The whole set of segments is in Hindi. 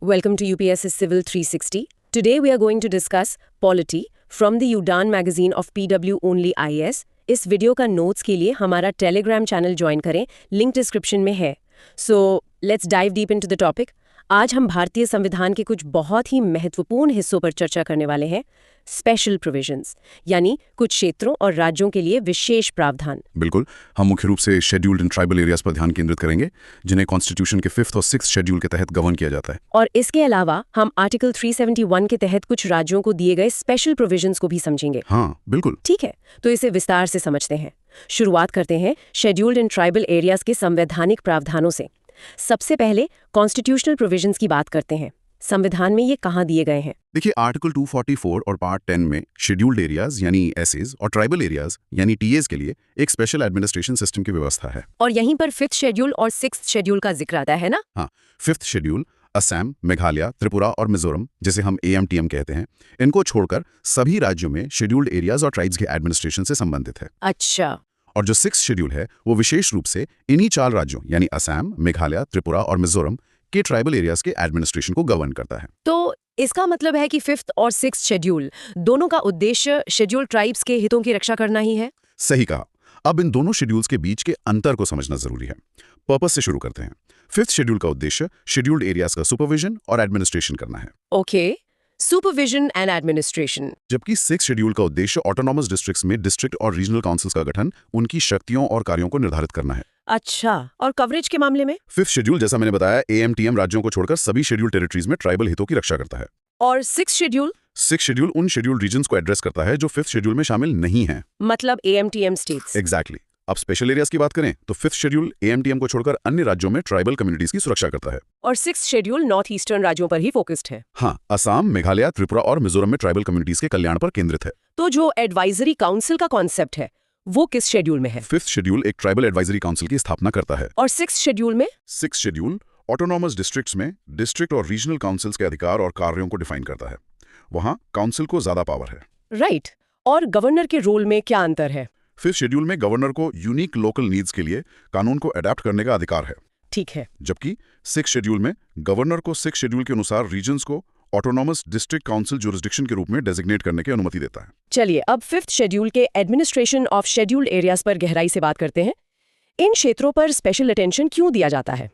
Welcome to UPSC Civil 360. Today we are going to discuss polity from the Udan magazine of PW Only IAS. इस वीडियो का नोट्स के लिए हमारा टेलीग्राम चैनल ज्वाइन करें, लिंक डिस्क्रिप्शन में है। So let's dive deep into the topic. आज हम भारतीय संविधान के कुछ बहुत ही महत्वपूर्ण हिस्सों पर चर्चा करने वाले हैं। स्पेशल प्रोविजंस यानी कुछ क्षेत्रों और राज्यों के लिए विशेष प्रावधान। बिल्कुल, हम मुख्य रूप से शेड्यूल्ड एंड ट्राइबल एरियाज पर ध्यान केंद्रित करेंगे, जिन्हें कॉन्स्टिट्यूशन के 5th और 6th शेड्यूल के तहत गवर्न किया जाता है। और इसके अलावा हम आर्टिकल 371 के तहत कुछ राज्यों को दिए गए स्पेशल प्रोविजंस को भी समझेंगे। हाँ, बिल्कुल। ठीक है, तो इसे विस्तार से समझते हैं। शुरुआत करते हैं शेड्यूल्ड एंड ट्राइबल एरियाज के संवैधानिक प्रावधानों से। सबसे पहले कॉन्स्टिट्यूशनल प्रोविजंस की बात करते हैं। संविधान में ये कहाँ दिए गए हैं? देखिए, आर्टिकल 244 और पार्ट 10 में शेड्यूल्ड एरियाज यानी एसएज और ट्राइबल एरियाज यानी टीएज के लिए एक स्पेशल एडमिनिस्ट्रेशन सिस्टम की व्यवस्था है। और यहीं पर 5th शेड्यूल और 6th शेड्यूल का जिक्र आता है ना? हाँ, 5th शेड्यूल असम, मेघालय, त्रिपुरा और मिजोरम, जिसे हम AMTM कहते हैं, इनको छोड़कर सभी राज्यों में शेड्यूल्ड एरियाज और ट्राइब्स के एडमिनिस्ट्रेशन से संबंधित है। अच्छा। और जो 6th शेड्यूल है वो विशेष रूप से इन्हीं 4 राज्यों यानी असम, मेघालय, त्रिपुरा और मिजोरम के ट्राइबल एरियाज के एडमिनिस्ट्रेशन को गवर्न करता है। तो इसका मतलब है कि 5th और 6th शेड्यूल दोनों का उद्देश्य शेड्यूल्ड ट्राइब्स के हितों की रक्षा करना ही है। सही कहा। अब इन दोनों शेड्यूल्स के बीच के अंतर को समझना जरूरी है। पर्पस से शुरू करते हैं। 5th शेड्यूल का उद्देश्य शेड्यूल्ड एरियाज का सुपरविजन और एडमिनिस्ट्रेशन करना है। Okay, supervision and administration. जबकि 6th शेड्यूल का उद्देश्य ऑटोनॉमस डिस्ट्रिक्ट्स में डिस्ट्रिक्ट और रीजनल काउंसिल्स का गठन, उनकी शक्तियों और कार्यों को निर्धारित करना है। अच्छा, और कवरेज के मामले में? 5th शेड्यूल, जैसा मैंने बताया, AMTM राज्यों को छोड़कर सभी शेड्यूल टेरिटरीज में ट्राइबल हितों की रक्षा करता है। और 6th शेड्यूल? 6th शेड्यूल उन शेड्यूल रीजन्स को एड्रेस करता है जो 5th शेड्यूल में शामिल नहीं हैं। मतलब AMTM स्टेट्स। एग्जैक्टली। अब स्पेशल एरियाज की बात करें तो 5th शेड्यूल AMTM को छोड़कर अन्य राज्यों में ट्राइबल कम्युनिटीज की सुरक्षा करता है। और 6th शेड्यूल नॉर्थ ईस्टर्न राज्यों पर ही फोकस्ड है। हाँ, असम, मेघालय, त्रिपुरा और मिजोरम में ट्राइबल कम्युनिटीज के कल्याण पर केंद्रित है। तो जो एडवाइजरी काउंसिल का कॉन्सेप्ट है वो किस शेड्यूल में है? 5th शेड्यूल एक ट्राइबल एडवाइजरी काउंसिल की स्थापना करता है। और 6th शेड्यूल में? 6th शेड्यूल ऑटोनॉमस डिस्ट्रिक्ट्स में डिस्ट्रिक्ट और रीजनल काउंसिल्स के अधिकार और कार्यों को डिफाइन करता है। वहाँ काउंसिल को ज्यादा पावर है। राइट। और गवर्नर के रोल में क्या अंतर है? 5th शेड्यूल में गवर्नर को यूनिक लोकल नीड्स के लिए कानून को अडेप्ट करने का अधिकार है। ठीक है। जबकि 6th शेड्यूल में गवर्नर को 6th शेड्यूल के अनुसार रीजन्स को ऑटोनॉमस डिस्ट्रिक्ट काउंसिल जुरिसडिक्शन के रूप में डेजिग्नेट करने की अनुमति देता है। चलिए अब 5th शेड्यूल के एडमिनिस्ट्रेशन ऑफ शेड्यूल्ड एरियाज पर गहराई से बात करते हैं। इन क्षेत्रों पर स्पेशल अटेंशन क्यों दिया जाता है?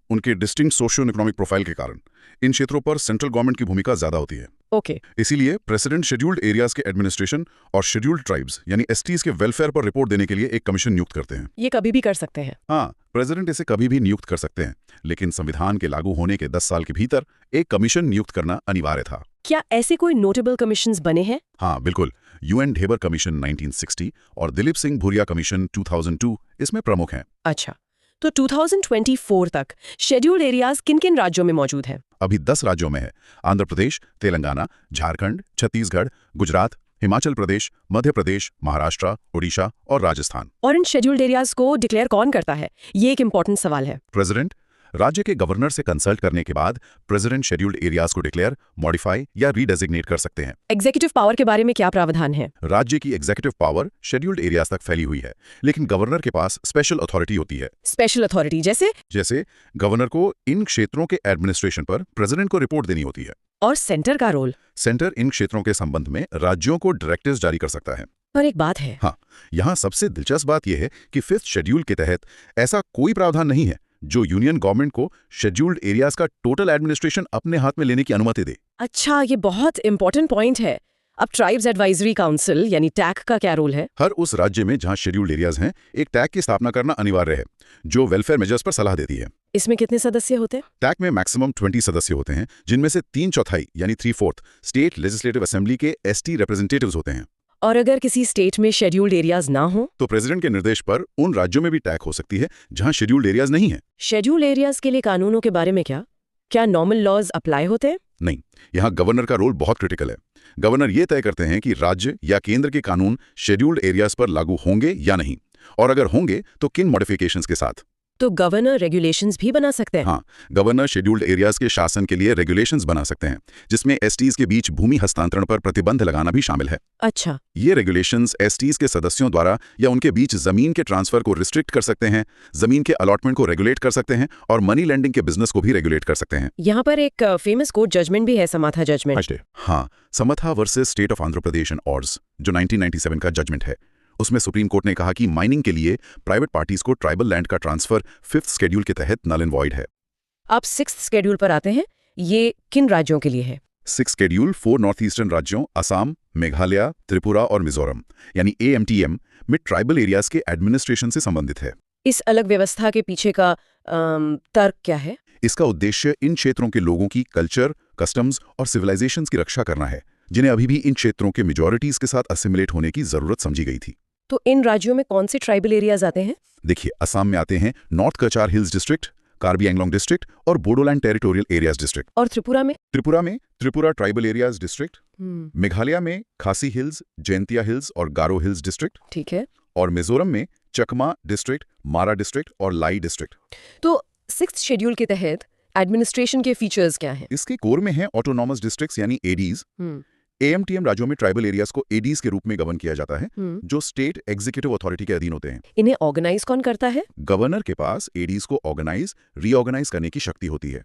उनके डिस्टिंक्ट सोशियो इकोनॉमिक प्रोफाइल के कारण इन क्षेत्रों पर सेंट्रल गवर्नमेंट की भूमिका ज्यादा होती है। ओके। इसीलिए प्रेसिडेंट शेड्यूल्ड एरियाज के एडमिनिस्ट्रेशन और शेड्यूल्ड ट्राइब्स यानी STs के वेलफेयर पर रिपोर्ट देने के लिए एक कमीशन नियुक्त करते हैं। ये कभी भी कर सकते हैं? हाँ, प्रेसिडेंट इसे कभी भी नियुक्त कर सकते हैं, लेकिन संविधान के लागू होने के 10 साल के भीतर एक कमीशन नियुक्त करना अनिवार्य था। क्या ऐसे कोई नोटेबल कमीशंस बने हैं? हाँ, बिल्कुल। UN ढेबर कमीशन 1960 और दिलीप सिंह भूरिया कमीशन 2002 इसमें प्रमुख हैं। अच्छा, तो 2024 तक शेड्यूल्ड एरियाज किन-किन राज्यों में मौजूद हैं? अभी 10 राज्यों में है। आंध्र प्रदेश, तेलंगाना, झारखंड, छत्तीसगढ़, गुजरात, हिमाचल प्रदेश, मध्य प्रदेश, महाराष्ट्र, ओडिशा और राजस्थान। और इन शेड्यूल्ड एरियाज को डिक्लेयर कौन करता है? ये एक इंपॉर्टेंट सवाल है। प्रेसिडेंट। राज्य के गवर्नर से कंसल्ट करने के बाद प्रेसिडेंट शेड्यूल्ड एरियाज को डिक्लेयर, मॉडिफाई या रीडेजिग्नेट कर सकते हैं। एग्जीक्यूटिव पावर के बारे में क्या प्रावधान है? राज्य की एग्जीक्यूटिव पावर शेड्यूल्ड एरियाज तक फैली हुई है, लेकिन गवर्नर के पास स्पेशल अथॉरिटी होती है। स्पेशल अथॉरिटी जैसे गवर्नर को इन क्षेत्रों के एडमिनिस्ट्रेशन पर प्रेसिडेंट को रिपोर्ट देनी होती है। और सेंटर का रोल? सेंटर इन क्षेत्रों के संबंध में राज्यों को डायरेक्टिव्स जारी कर सकता है। पर एक बात है। हाँ, यहाँ सबसे दिलचस्प बात यह है कि 5th शेड्यूल के तहत ऐसा कोई प्रावधान नहीं है जो यूनियन गवर्नमेंट को शेड्यूल्ड एरियाज का टोटल एडमिनिस्ट्रेशन अपने हाथ में लेने की अनुमति दे। अच्छा, ये बहुत इंपॉर्टेंट पॉइंट है। अब ट्राइब्स एडवाइजरी काउंसिल यानी टैक का क्या रोल है? हर उस राज्य में जहां शेड्यूल्ड एरियाज हैं, एक टैक की स्थापना करना अनिवार्य है, जो वेलफेयर मेजर्स पर सलाह देती है। इसमें कितने सदस्य होते हैं? टैक में मैक्सिमम 20 सदस्य होते हैं, जिनमें से 3/4 यानी 3/4 स्टेट लेजिस्लेटिव असेंबली के ST रिप्रेजेंटेटिव्स होते हैं। और अगर किसी स्टेट में शेड्यूल्ड एरियाज ना हो तो प्रेसिडेंट के निर्देश पर उन राज्यों में भी टैक हो सकती है जहां शेड्यूल्ड एरियाज नहीं है। शेड्यूल्ड एरियाज के लिए कानूनों के बारे में क्या नॉर्मल लॉज अप्लाई होते हैं? नहीं, यहाँ गवर्नर का रोल बहुत क्रिटिकल है। गवर्नर ये तय करते हैं कि राज्य या केंद्र के कानून शेड्यूल्ड एरियाज पर लागू होंगे या नहीं, और अगर होंगे तो किन मॉडिफिकेशंस के साथ। तो गवर्नर रेगुलेशंस भी बना सकते हैं? हाँ, गवर्नर शेड्यूल्ड एरियाज के शासन के लिए रेगुलेशंस बना सकते हैं, जिसमें एसटीज के बीच भूमि हस्तांतरण पर प्रतिबंध लगाना भी शामिल है। अच्छा। ये रेगुलेशंस एसटीज के सदस्यों द्वारा या उनके बीच जमीन के ट्रांसफर को रिस्ट्रिक्ट कर सकते हैं, जमीन के अलॉटमेंट को रेगुलेट कर सकते हैं और मनी लेंडिंग के बिजनेस को भी रेगुलेट कर सकते हैं। यहाँ पर एक फेमस कोर्ट जजमेंट भी है, समाथा जजमेंट। हाँ, Samatha versus state of Andhra Pradesh and ऑर्ड्स, जो 1997 का जजमेंट है। उसमें सुप्रीम कोर्ट ने कहा कि माइनिंग के लिए प्राइवेट पार्टीज को ट्राइबल लैंड का ट्रांसफर 5th शेड्यूल के तहत नल एंड वॉइड है। अब 6th शेड्यूल पर आते हैं। ये किन राज्यों के लिए है? 6th शेड्यूल 4 नॉर्थ ईस्टर्न राज्यों असम, मेघालय, त्रिपुरा और मिजोरम यानी AMTM में ट्राइबल एरियाज के एडमिनिस्ट्रेशन से संबंधित है। इस अलग व्यवस्था के पीछे का तर्क क्या है? इसका उद्देश्य इन क्षेत्रों के लोगों की कल्चर, कस्टम्स और सिविलाइजेशंस की रक्षा करना है, जिन्हें अभी भी इन क्षेत्रों के मेजॉरिटीज के साथ असिमिलेट होने की जरूरत समझी गई थी। तो इन राज्यों में कौन से ट्राइबल एरियाज आते हैं? देखिए, असम में आते हैं north Cachar hills district, Karbi Anglong district और बोडोलैंड टेरिटोरियल एरियाज डिस्ट्रिक्ट। और त्रिपुरा में? Tripura tribal areas district. Meghalaya में खासी हिल्स, जैंतिया हिल्स और गारो हिल्स डिस्ट्रिक्ट। ठीक है। और मिजोरम में चकमा डिस्ट्रिक्ट, मारा डिस्ट्रिक्ट और लाई डिस्ट्रिक्ट। तो 6th शेड्यूल के तहत एडमिनिस्ट्रेशन के फीचर्स क्या हैं? इसके कोर में है ऑटोनॉमस डिस्ट्रिक्ट्स यानी एडीज। AMTM राज्यों में ट्राइबल एरियाज को एडीज के रूप में गवर्न किया जाता है, जो स्टेट एग्जीक्यूटिव अथॉरिटी के अधीन होते हैं। इन्हें ऑर्गेनाइज कौन करता है? गवर्नर के पास एडीज को ऑर्गेनाइज, रीऑर्गेनाइज करने की शक्ति होती है।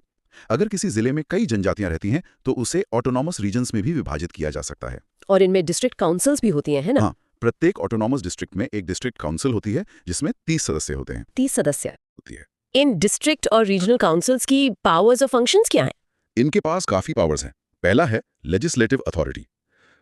अगर किसी जिले में कई जनजातियां रहती हैं तो उसे ऑटोनॉमस रीजन्स में भी विभाजित किया जा सकता है। और इनमें डिस्ट्रिक्ट काउंसिल्स भी होती हैं, है ना? हाँ, प्रत्येक ऑटोनॉमस डिस्ट्रिक्ट में एक डिस्ट्रिक्ट काउंसिल होती है, जिसमें 30 सदस्य होते हैं। 30 सदस्य होती है। इन डिस्ट्रिक्ट और रीजनल काउंसिल्स की पावर्स और फंक्शंस क्या हैं? इनके पास काफी पावर्स हैं। पहला है लेजिस्लेटिव अथॉरिटी।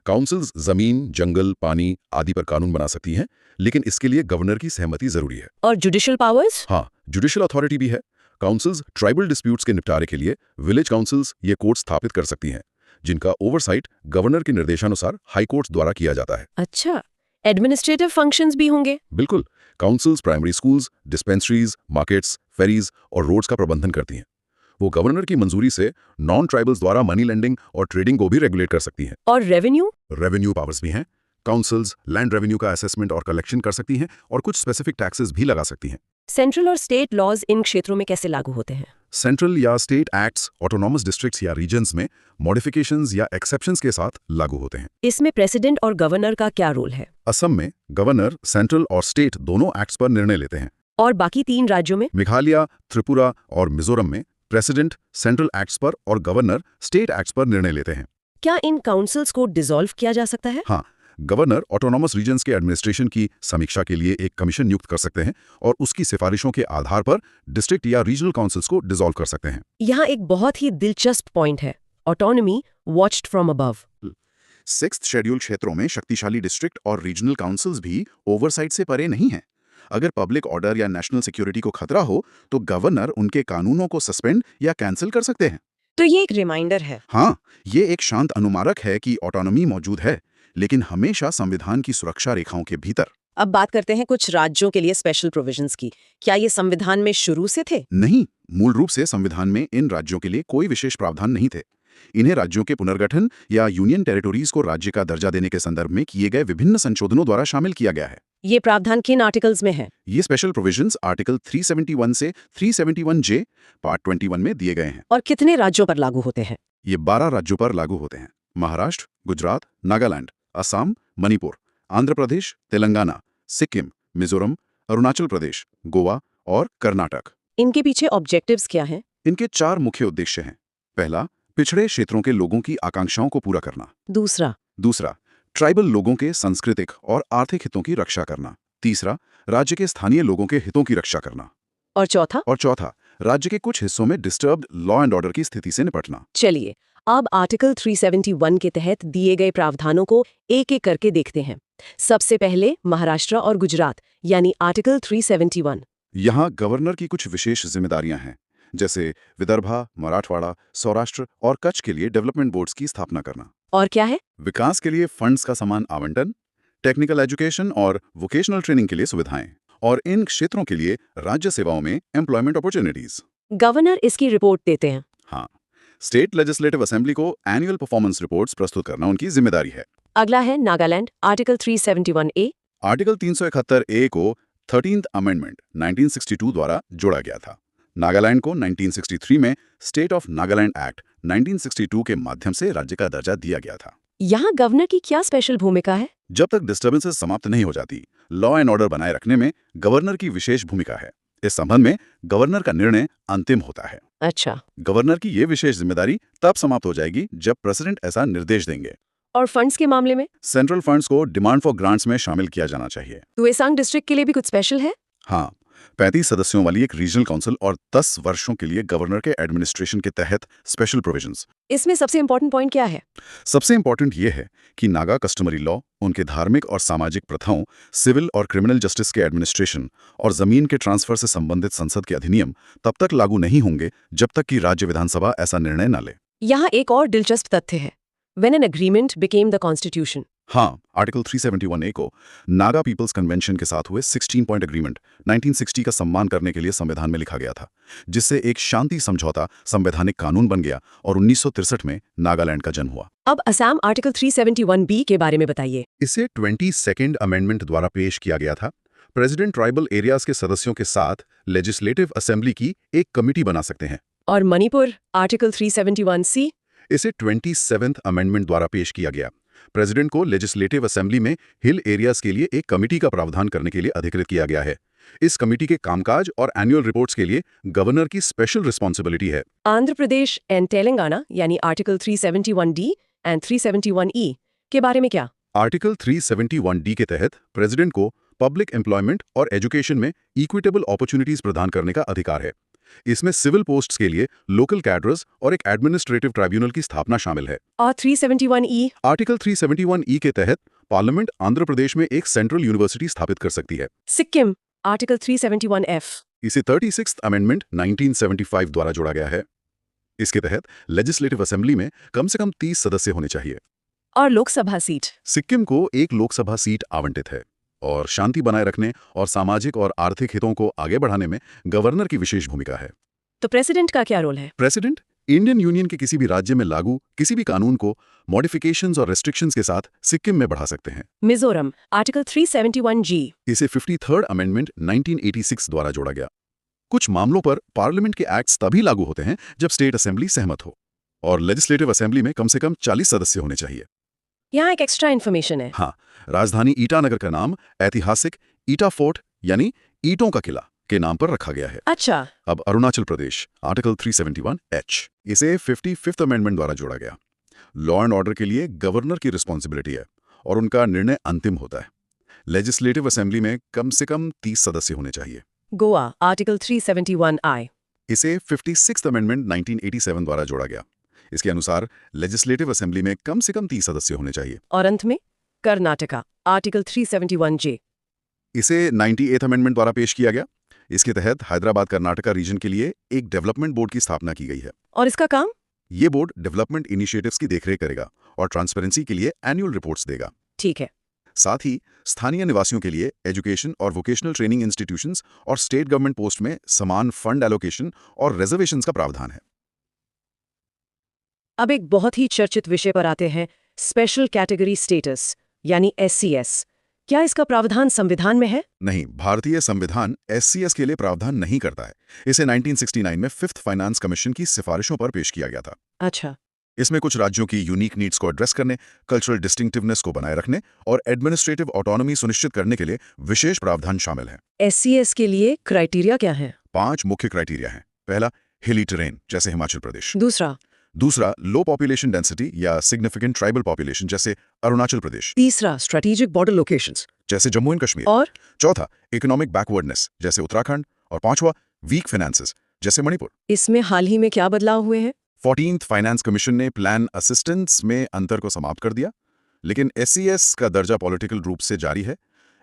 काउंसिल्स जमीन, जंगल, पानी आदि पर कानून बना सकती हैं, लेकिन इसके लिए गवर्नर की सहमति जरूरी है। और जुडिशियल पावर्स? हाँ, जुडिशियल अथॉरिटी भी है। काउंसिल्स ट्राइबल डिस्प्यूट्स के निपटारे के लिए विलेज काउंसिल्स ये कोर्ट स्थापित कर सकती हैं, जिनका ओवरसाइट गवर्नर के निर्देशानुसार हाई कोर्ट्स द्वारा किया जाता है। अच्छा, एडमिनिस्ट्रेटिव फंक्शंस भी होंगे? बिल्कुल। Councils primary schools, dispensaries, markets, ferries और रोड्स का प्रबंधन करती हैं। वो गवर्नर की मंजूरी से नॉन ट्राइबल्स द्वारा मनी लेंडिंग और ट्रेडिंग को भी रेगुलेट कर सकती हैं। और रेवेन्यू पावर्स भी हैं। काउंसिल्स लैंड रेवेन्यू का असेसमेंट और कलेक्शन कर सकती हैं और कुछ स्पेसिफिक टैक्सेस भी लगा सकती हैं। सेंट्रल और स्टेट लॉज इन क्षेत्रों में कैसे लागू होते हैं? सेंट्रल या स्टेट एक्ट्स ऑटोनॉमस डिस्ट्रिक्ट्स या रीजन्स में मॉडिफिकेशंस या एक्सेप्शंस के साथ लागू होते हैं। इसमें प्रेसिडेंट और गवर्नर का क्या रोल है? असम में गवर्नर सेंट्रल और स्टेट दोनों एक्ट्स पर निर्णय लेते हैं। और बाकी 3 राज्यों में? मेघालय, त्रिपुरा और मिजोरम में प्रेसिडेंट सेंट्रल एक्ट्स पर और गवर्नर स्टेट एक्ट्स पर निर्णय लेते हैं। क्या इन काउंसिल्स को डिसॉल्व किया जा सकता है? हाँ, गवर्नर ऑटोनॉमस रीजन्स के एडमिनिस्ट्रेशन की समीक्षा के लिए एक कमीशन नियुक्त कर सकते हैं और उसकी सिफारिशों के आधार पर डिस्ट्रिक्ट या रीजनल काउंसिल्स को डिसॉल्व कर सकते हैं। यहाँ एक बहुत ही दिलचस्प पॉइंट है, autonomy watched from above. 6th schedule क्षेत्रों में शक्तिशाली डिस्ट्रिक्ट और रीजनल काउंसिल्स भी ओवरसाइट से परे नहीं हैं। अगर पब्लिक ऑर्डर या नेशनल सिक्योरिटी को खतरा हो तो गवर्नर उनके कानूनों को सस्पेंड या कैंसिल कर सकते हैं। तो ये एक रिमाइंडर है। हाँ, ये एक शांत अनुमारक है कि ऑटोनॉमी मौजूद है, लेकिन हमेशा संविधान की सुरक्षा रेखाओं के भीतर। अब बात करते हैं कुछ राज्यों के लिए स्पेशल प्रोविजंस की। क्या ये संविधान में शुरू से थे? नहीं, मूल रूप से संविधान में इन राज्यों के लिए कोई विशेष प्रावधान नहीं थे। इन्हें राज्यों के पुनर्गठन या यूनियन टेरिटोरीज को राज्य का दर्जा देने के संदर्भ में किए गए विभिन्न संशोधनों द्वारा शामिल किया गया है। ये प्रावधान किन आर्टिकल्स में है? ये स्पेशल प्रोविजंस आर्टिकल 371 से 371J पार्ट 21 में दिए गए हैं। और कितने राज्यों पर लागू होते हैं? ये 12 राज्यों पर लागू होते हैं। महाराष्ट्र, गुजरात, नागालैंड, असम, मणिपुर, आंध्र प्रदेश, तेलंगाना, सिक्किम, मिजोरम, अरुणाचल प्रदेश, गोवा और कर्नाटक। इनके पीछे ऑब्जेक्टिव्स क्या हैं? इनके 4 मुख्य उद्देश्य हैं। पहला, पिछड़े क्षेत्रों के लोगों की आकांक्षाओं को पूरा करना। दूसरा, ट्राइबल लोगों के सांस्कृतिक और आर्थिक हितों की रक्षा करना। तीसरा, राज्य के स्थानीय लोगों के हितों की रक्षा करना। और चौथा, राज्य के कुछ हिस्सों में डिस्टर्ब्ड लॉ एंड ऑर्डर की स्थिति से निपटना। चलिए, अब आर्टिकल 371 के तहत दिए गए प्रावधानों को एक एक करके देखते हैं। सबसे पहले महाराष्ट्र और गुजरात, यानी आर्टिकल 371। यहाँ गवर्नर की कुछ विशेष जिम्मेदारियां हैं, जैसे विदर्भा, मराठवाड़ा, सौराष्ट्र और कच्छ के लिए डेवलपमेंट बोर्ड्स की स्थापना करना। और क्या है? विकास के लिए फंड्स का समान आवंटन, टेक्निकल एजुकेशन और वोकेशनल ट्रेनिंग के लिए सुविधाएं, और इन क्षेत्रों के लिए राज्य सेवाओं में एम्प्लॉयमेंट अपॉर्चुनिटीज। गवर्नर इसकी रिपोर्ट देते हैं। हाँ, स्टेट लेजिस्लेटिव असेंबली को एनुअल परफॉर्मेंस रिपोर्ट्स प्रस्तुत करना उनकी जिम्मेदारी है। अगला है Nagaland, article 371A। Article 371A को 13th अमेंडमेंट 1962 द्वारा जोड़ा गया था। नागालैंड को 1963 में स्टेट ऑफ नागालैंड एक्ट 1962 के माध्यम से राज्य का दर्जा दिया गया था। यहाँ गवर्नर की क्या स्पेशल भूमिका है? जब तक डिस्टर्बेंसेस समाप्त नहीं हो जाती, लॉ एंड ऑर्डर बनाए रखने में गवर्नर की विशेष भूमिका है। इस संबंध में गवर्नर का निर्णय अंतिम होता है। अच्छा। गवर्नर की ये विशेष जिम्मेदारी तब समाप्त हो जाएगी जब प्रेसिडेंट ऐसा निर्देश देंगे। और फंड्स के मामले में? सेंट्रल फंड्स को डिमांड फॉर ग्रांट्स में शामिल किया जाना चाहिए। तुएसांग डिस्ट्रिक्ट के लिए भी कुछ स्पेशल है? हाँ, 35 सदस्यों वाली एक रीजनल काउंसिल और 10 वर्षों के लिए गवर्नर के एडमिनिस्ट्रेशन के तहत स्पेशल प्रोविजंस। इसमें सबसे इंपॉर्टेंट पॉइंट क्या है? सबसे इंपॉर्टेंट ये है कि नागा कस्टमरी लॉ, उनके धार्मिक और सामाजिक प्रथाओं, सिविल और क्रिमिनल जस्टिस के एडमिनिस्ट्रेशन और जमीन के ट्रांसफर से संबंधित संसद के अधिनियम तब तक लागू नहीं होंगे जब तक कि राज्य विधानसभा ऐसा निर्णय न ले। यहाँ एक और दिलचस्प तथ्य है। When an agreement became the constitution. हाँ, आर्टिकल 371A को नागा पीपल्स कन्वेंशन के साथ हुए 16 पॉइंट एग्रीमेंट 1960 का सम्मान करने के लिए संविधान में लिखा गया था, जिससे एक शांति समझौता संवैधानिक कानून बन गया और 1963 में नागालैंड का जन्म हुआ। अब असम आर्टिकल 371B के बारे में बताइए। इसे 22nd अमेंडमेंट द्वारा पेश किया गया था। प्रेसिडेंट ट्राइबल एरियाज के सदस्यों के साथ लेजिस्लेटिव असेंबली की एक कमिटी बना सकते हैं। और मणिपुर आर्टिकल 371C? इसे 27th अमेंडमेंट द्वारा पेश किया गया। प्रेसिडेंट को लेजिस्लेटिव असेंबली में हिल एरियाज के लिए एक कमिटी का प्रावधान करने के लिए अधिकृत किया गया है। इस कमिटी के कामकाज और एनुअल रिपोर्ट्स के लिए गवर्नर की स्पेशल रिस्पॉन्सिबिलिटी है। आंध्र प्रदेश एंड तेलंगाना यानी आर्टिकल 371D एंड 371E के बारे में क्या? आर्टिकल 371D के तहत प्रेसिडेंट को पब्लिक एम्प्लॉयमेंट और एजुकेशन में इक्विटेबल अपॉर्चुनिटीज प्रदान करने का अधिकार है। इसमें सिविल पोस्ट्स के लिए लोकल कैडर्स और एक एडमिनिस्ट्रेटिव ट्राइब्यूनल की स्थापना शामिल है। और 371E? आर्टिकल 371E के तहत पार्लियामेंट आंध्र प्रदेश में एक सेंट्रल यूनिवर्सिटी स्थापित कर सकती है। Sikkim article 371F? इसे 36th अमेंडमेंट 1975 द्वारा जोड़ा गया है। इसके तहत लेजिस्लेटिव असेंबली में कम से कम 30 सदस्य होने चाहिए। और लोकसभा सीट? सिक्किम को एक लोकसभा सीट आवंटित है और शांति बनाए रखने और सामाजिक और आर्थिक हितों को आगे बढ़ाने में गवर्नर की विशेष भूमिका है। तो प्रेसिडेंट का क्या रोल है? प्रेसिडेंट इंडियन यूनियन के किसी भी राज्य में लागू किसी भी कानून को मॉडिफिकेशंस और रेस्ट्रिक्शंस के साथ सिक्किम में बढ़ा सकते हैं। Mizoram article 371G? इसे 53rd अमेंडमेंट 1986 द्वारा जोड़ा गया। कुछ मामलों पर पार्लियामेंट के एक्ट्स तभी लागू होते हैं जब स्टेट असेंबली सहमत हो और लेजिस्लेटिव असेंबली में कम से कम 40 सदस्य होने चाहिए। यहाँ एक एक्स्ट्रा इन्फॉर्मेशन है। हाँ, राजधानी ईटानगर का नाम ऐतिहासिक ईटा फोर्ट यानी ईटों का किला के नाम पर रखा गया है। अच्छा। अब अरुणाचल प्रदेश आर्टिकल 371H, इसे 55th अमेंडमेंट द्वारा जोड़ा गया। लॉ एंड ऑर्डर के लिए गवर्नर की रिस्पॉन्सिबिलिटी है और उनका निर्णय अंतिम होता है। लेजिस्लेटिव असेंबली में कम से कम 30 सदस्य होने चाहिए। Goa article 371I? इसे 56th अमेंडमेंट 1987 द्वारा जोड़ा गया। इसके अनुसार लेजिस्लेटिव असेंबली में कम से कम 30 सदस्य होने चाहिए। और अंत में कर्नाटका आर्टिकल 371J? इसे 98th अमेंडमेंट द्वारा पेश किया गया। इसके तहत हैदराबाद कर्नाटका रीजन के लिए एक डेवलपमेंट बोर्ड की स्थापना की गई है। और इसका काम? ये बोर्ड डेवलपमेंट इनिशिएटिव्स की देखरेख करेगा और ट्रांसपेरेंसी के लिए एनुअल रिपोर्ट्स देगा। ठीक है। साथ ही स्थानीय निवासियों के लिए एजुकेशन और वोकेशनल ट्रेनिंग इंस्टीट्यूशंस और स्टेट गवर्नमेंट पोस्ट में समान फंड एलोकेशन और रिजर्वेशंस का प्रावधान है। अब एक बहुत ही चर्चित विषय पर आते हैं, स्पेशल कैटेगरी स्टेटस यानी SCS। क्या इसका प्रावधान संविधान में है? नहीं, भारतीय संविधान SCS के लिए प्रावधान नहीं करता है। इसे 1969 में 5th फाइनेंस कमीशन की सिफारिशों पर पेश किया गया था। अच्छा। इसमें कुछ राज्यों की यूनिक नीड्स को एड्रेस करने, कल्चरल डिस्टिंक्टिवनेस को बनाए रखने और एडमिनिस्ट्रेटिव ऑटोनॉमी सुनिश्चित करने के लिए विशेष प्रावधान शामिल हैं। SCS के लिए क्राइटेरिया क्या है? 5 मुख्य क्राइटेरिया हैं। पहला, हिली टेरेन जैसे हिमाचल प्रदेश। दूसरा, लो पॉपुलेशन डेंसिटी या सिग्निफिकेंट ट्राइबल पॉपुलेशन जैसे अरुणाचल प्रदेश। तीसरा, स्ट्रेटेजिक बॉर्डर लोकेशंस जैसे जम्मू एंड कश्मीर। और चौथा, इकोनॉमिक बैकवर्डनेस जैसे उत्तराखंड। और पांचवा, वीक फाइनेंसेस जैसे मणिपुर। इसमें हाल ही में क्या बदलाव हुए हैं? 14th फाइनेंस कमीशन ने प्लान असिस्टेंस में अंतर को समाप्त कर दिया, लेकिन SCS का दर्जा पॉलिटिकल रूप से जारी है।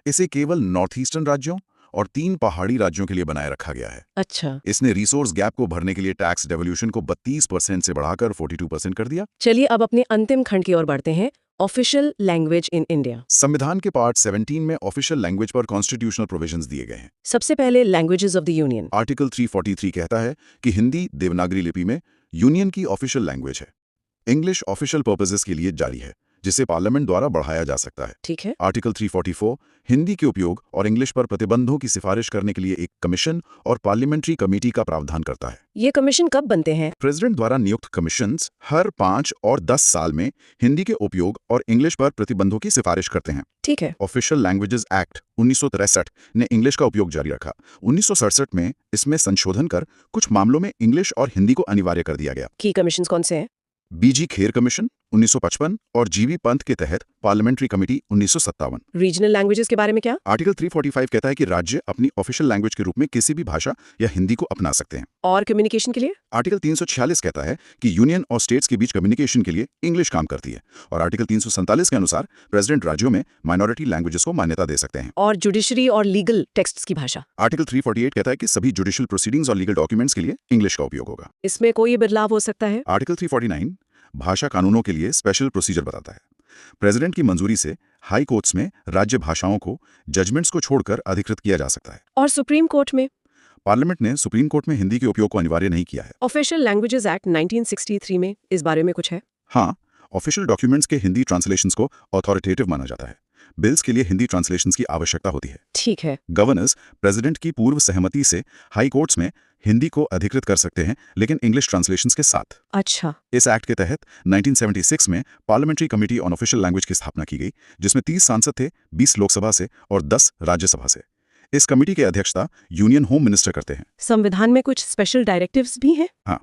इसे केवल नॉर्थ ईस्टर्न राज्यों और 3 पहाड़ी राज्यों के लिए बनाए रखा गया है। अच्छा। इसने रिसोर्स गैप को भरने के लिए टैक्स डेवल्यूशन को 32% से बढ़ाकर 42% कर दिया। चलिए अब अपने अंतिम खंड की ओर बढ़ते हैं, ऑफिशियल लैंग्वेज इन इंडिया। संविधान के पार्ट 17 में ऑफिशियल लैंग्वेज पर कॉन्स्टिट्यूशनल प्रोविजंस दिए गए हैं। सबसे पहले languages of the union. Article 343 कहता है कि हिंदी देवनागरी लिपि में यूनियन की ऑफिशियल लैंग्वेज है। इंग्लिश ऑफिशियल पर्पसेस के लिए जारी है, जिसे पार्लियामेंट द्वारा बढ़ाया जा सकता है। ठीक है। आर्टिकल 344 हिंदी के उपयोग और इंग्लिश पर प्रतिबंधों की सिफारिश करने के लिए एक कमीशन और पार्लियामेंट्री कमेटी का प्रावधान करता है। ये कमीशन कब बनते हैं? प्रेसिडेंट द्वारा नियुक्त कमीशंस हर 5 और 10 साल में हिंदी के उपयोग और इंग्लिश पर प्रतिबंधों की सिफारिश करते हैं। ठीक है। ऑफिशियल लैंग्वेजेस एक्ट 1963 ने इंग्लिश का उपयोग जारी रखा। 1967 में इसमें संशोधन कर कुछ मामलों में इंग्लिश और हिंदी को अनिवार्य कर दिया गया। की कमीशन कौन से हैं? बीजी खेर कमीशन 1955 और जीवी पंत के तहत पार्लियामेंट्री कमेटी 1957। रीजनल लैंग्वेजेस के बारे में क्या? आर्टिकल 345 कहता है कि राज्य अपनी ऑफिशियल लैंग्वेज के रूप में किसी भी भाषा या हिंदी को अपना सकते हैं। और कम्युनिकेशन के लिए? आर्टिकल 346 कहता है कि यूनियन और स्टेट्स के बीच कम्युनिकेशन के लिए इंग्लिश काम करती है। और आर्टिकल 347 के अनुसार प्रेसिडेंट राज्यों में माइनॉरिटी लैंग्वेजेस को मान्यता दे सकते हैं। और जुडिशरी और लीगल टेक्स्ट्स की भाषा? आर्टिकल 348 कहता है कि सभी जुडिशियल प्रोसीडिंग्स और लीगल डॉक्यूमेंट्स के लिए इंग्लिश का उपयोग होगा। इसमें कोई बदलाव हो सकता है? आर्टिकल 349 भाषा कानूनों के लिए स्पेशल प्रोसीजर बताता है। प्रेसिडेंट की मंजूरी से हाई कोर्ट्स में राज्य भाषाओं को जजमेंट्स को छोड़कर अधिकृत किया जा सकता है। और सुप्रीम कोर्ट में? पार्लियामेंट ने सुप्रीम कोर्ट में हिंदी के उपयोग को अनिवार्य नहीं किया है। ऑफिशियल लैंग्वेजेस एक्ट 1963 में इस बारे में कुछ है? हाँ, ऑफिशियल डॉक्यूमेंट्स के हिंदी ट्रांसलेशंस को अथॉरिटेटिव माना जाता है। बिल्स के लिए हिंदी ट्रांसलेशंस की आवश्यकता होती है। ठीक है। गवर्नर्स प्रेसिडेंट की पूर्व सहमति से हाई कोर्ट्स में हिंदी को अधिकृत कर सकते हैं, लेकिन इंग्लिश ट्रांसलेशंस के साथ। अच्छा। इस एक्ट के तहत 1976 में parliamentary committee on official language की स्थापना की गई, जिसमें 30 सांसद थे, 20 लोकसभा से और 10 राज्यसभा से। इस कमेटी की अध्यक्षता यूनियन होम मिनिस्टर करते हैं। संविधान में कुछ स्पेशल डायरेक्टिव्स भी हैं? हाँ,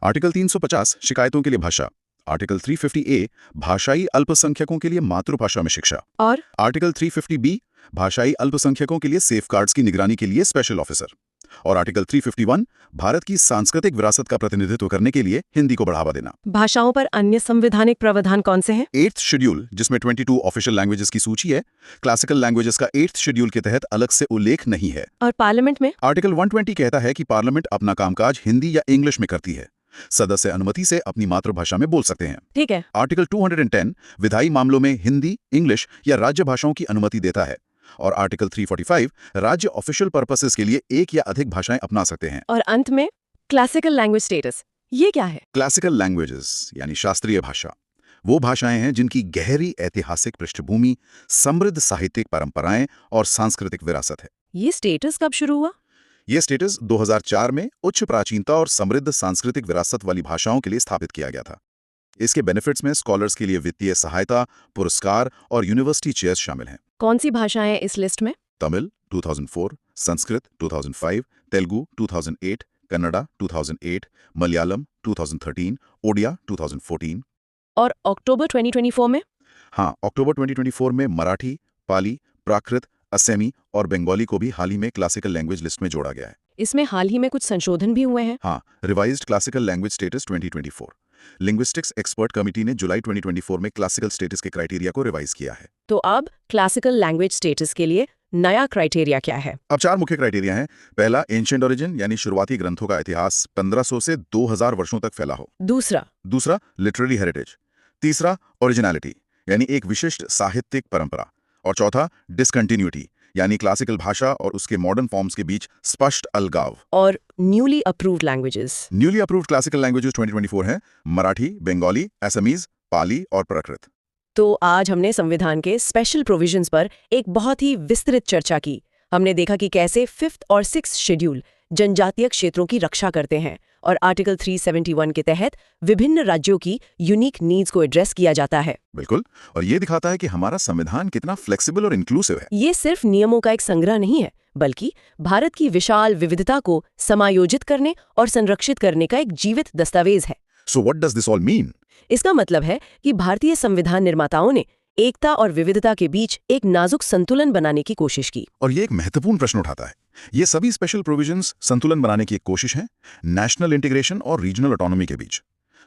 आर्टिकल 350 शिकायतों के लिए भाषा, आर्टिकल 350A भाषाई अल्पसंख्यकों के लिए मातृभाषा में शिक्षा, और आर्टिकल 350B भाषाई अल्पसंख्यकों के लिए सेफगार्ड्स की निगरानी के लिए स्पेशल ऑफिसर, और आर्टिकल 351 भारत की सांस्कृतिक विरासत का प्रतिनिधित्व करने के लिए हिंदी को बढ़ावा देना। भाषाओं पर अन्य संवैधानिक प्रावधान कौन से हैं? 8th शेड्यूल, जिसमें 22 ऑफिशियल लैंग्वेजेस की सूची है, क्लासिकल लैंग्वेजेस का 8th शेड्यूल के तहत अलग से उल्लेख नहीं है। और पार्लियामेंट में? आर्टिकल 120 कहता है कि पार्लियामेंट अपना कामकाज हिंदी या इंग्लिश में करती है। सदस्य अनुमति से अपनी मातृभाषा में बोल सकते हैं। ठीक है। आर्टिकल 210 विधायी मामलों में हिंदी, इंग्लिश या राज्य भाषाओं की अनुमति देता है। और आर्टिकल 345 राज्य ऑफिशियल पर्पसेस के लिए एक या अधिक भाषाएं अपना सकते हैं। और अंत में क्लासिकल लैंग्वेज स्टेटस, ये क्या है? क्लासिकल लैंग्वेजेस यानी शास्त्रीय भाषा वो भाषाएं हैं जिनकी गहरी ऐतिहासिक पृष्ठभूमि, समृद्ध साहित्यिक परंपराएं और सांस्कृतिक विरासत है। ये स्टेटस कब शुरू हुआ? ये स्टेटस 2004 में उच्च प्राचीनता और समृद्ध सांस्कृतिक विरासत वाली भाषाओं के लिए स्थापित किया गया था। इसके बेनिफिट्स में स्कॉलर्स के लिए वित्तीय सहायता, पुरस्कार और यूनिवर्सिटी चेयर्स शामिल हैं। कौन सी भाषाएं हैं इस लिस्ट में? तमिल 2004, संस्कृत 2005, तेलुगु 2008, कन्नड़ा 2008, मलयालम 2013, ओडिया 2014। और अक्टूबर 2024 में? हाँ, अक्टूबर 2024 में मराठी, पाली, प्राकृत, असमी और बंगाली को भी हाल ही में क्लासिकल लैंग्वेज लिस्ट में जोड़ा गया है। इसमें हाल ही में कुछ संशोधन भी हुए हैं। हाँ, revised classical language status 2024। Linguistics expert committee ने जुलाई 2024 में क्लासिकल स्टेटस के क्राइटेरिया को रिवाइज किया है। तो अब क्लासिकल लैंग्वेज स्टेटस के लिए नया क्राइटेरिया क्या है? अब 4 मुख्य क्राइटेरिया हैं। पहला, एंशिएंट ओरिजिन यानी शुरुआती ग्रंथों का इतिहास 1500 से 2000 वर्षों तक फैला हो। दूसरा, लिटरेरी हेरिटेज। तीसरा, ओरिजिनलिटी यानी एक विशिष्ट साहित्यिक परंपरा। और चौथा, डिसकंटिन्यूटी यानी क्लासिकल भाषा और उसके मॉडर्न फॉर्म्स के बीच स्पष्ट अलगाव। और newly approved languages. Newly approved classical languages 2024 हैं मराठी, बंगाली, असमीज, पाली और प्राकृत। तो आज हमने संविधान के स्पेशल प्रोविजंस पर एक बहुत ही विस्तृत चर्चा की। हमने देखा कि कैसे 5th और 6th शेड्यूल जनजातीय क्षेत्रों की रक्षा करते हैं और आर्टिकल 371 के तहत विभिन्न राज्यों की यूनिक नीड्स को एड्रेस किया जाता है। बिल्कुल, और ये दिखाता है कि हमारा संविधान कितना फ्लेक्सिबल और इंक्लूसिव है। ये सिर्फ नियमों का एक संग्रह नहीं है, बल्कि भारत की विशाल विविधता को समायोजित करने और संरक्षित करने का एक जीवित दस्तावेज है। So what does this all mean? इसका मतलब है कि भारतीय संविधान निर्माताओं ने एकता और विविधता के बीच एक नाजुक संतुलन बनाने की कोशिश की। और ये एक महत्वपूर्ण प्रश्न उठाता है। ये सभी स्पेशल प्रोविजंस संतुलन बनाने की एक कोशिश है नेशनल इंटीग्रेशन और रीजनल ऑटोनॉमी के बीच।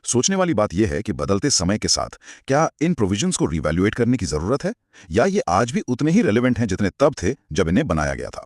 सोचने वाली बात यह है कि बदलते समय के साथ क्या इन प्रोविजंस को रिवैल्यूएट करने की जरूरत है, या ये आज भी उतने ही रेलेवेंट हैं जितने तब थे जब इन्हें बनाया गया था।